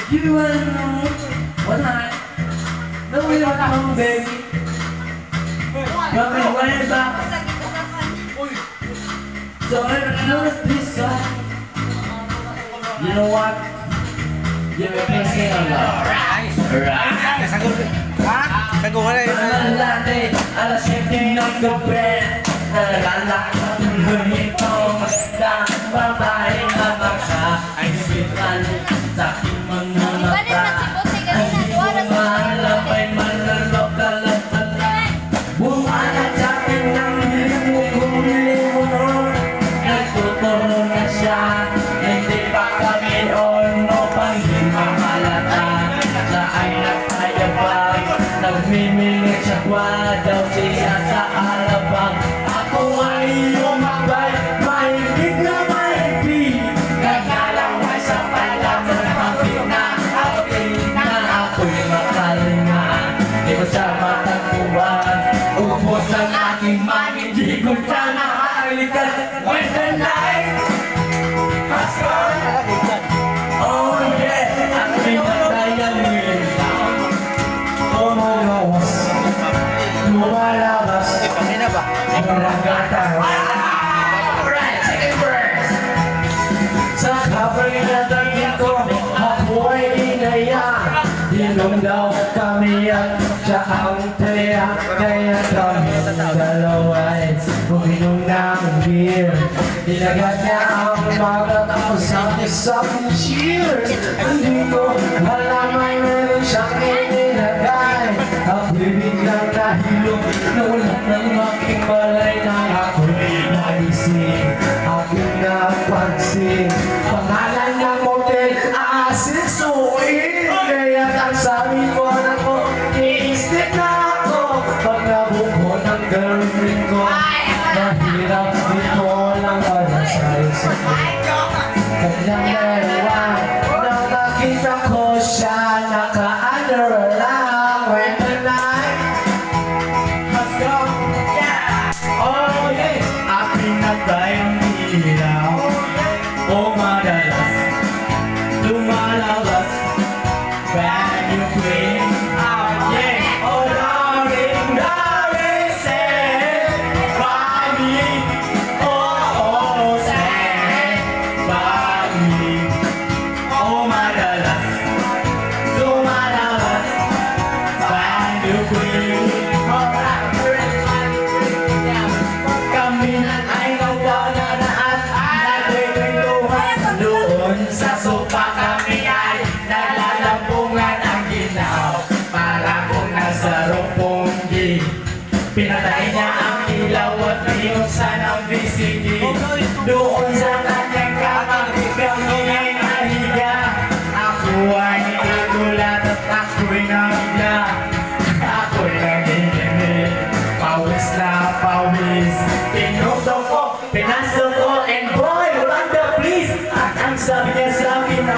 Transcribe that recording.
You wanna know what I know we don't come, baby. But we went back. So I noticed this song. You know what? You can sing along. Alright. Sagot ka na yun. Malate, alas 7 ng gabi. Nalalak ang ganitong magandang babae na makaibigan sa aking mga mata. Hindi ko maalam ay manlalok ka lang pala. Bumanat sa akin ng hiling kong limunon. Nagtuturo na siya, hindi pa kami ono pang di mahalata. Siya ay nagtayabang, nagmimingit siya daw siya sa alabang. Ako ay umabay, maibig na maibig. Naglalaway sa palaman, pangit na ako'y makalinga. Di ko siya matagpuan, ubos ang aking mani. Di ko siya nakalikan. When the night has gone, oh yeah, ang pinagdayang nilitaw. Lumalabas, lumalabas, Kanina ba? ang ragatan. Alright, second verse. Sa kapay na tagin ko, ako ay inaya. Inom daw kami at siya ang taya. Kaya kami dalawa ay uminom ng beer. Dinagat niya ang mga tapos ang isang cheers. Hindi ko malamang meron siyang inilagay. Ako'y biglang nahilo, nawalan ng aking malay na ako'y naisip. Aking napansin, pangalan ng motel, aasisuin. Kaya ang sabi ko na ko, iisip na ako. Pag nabuko ng girlfriend ko, mahirap dito lang para sa isa. Kanyang dalawa, nang nakita ko siya, naka-underlang. When the night has come, oh yeah, aking nagtayang ilaw. O madalas, lumalabas, brand new queen. Yeah, oh darling, darling, stand by me. Oh, stand by me. Oh madalas, lumalabas, brand new queen. Kami ay nawalan at nagkikwentuhan. Doon sa sopa kami ay naglalampungan ang ginaw. Para kung nasa Roppongi, pinatay niya ang ilaw at niyusan ang VCD. Doon sa kanyang kamang kami ay nahiga. Ako ay nagulat at ako'y nabigla. Ako'y nanginginig, pawis na pawis. Pinutong ko, pinasok ko, and boy, Wanda please. At ang sabi niya sa akin,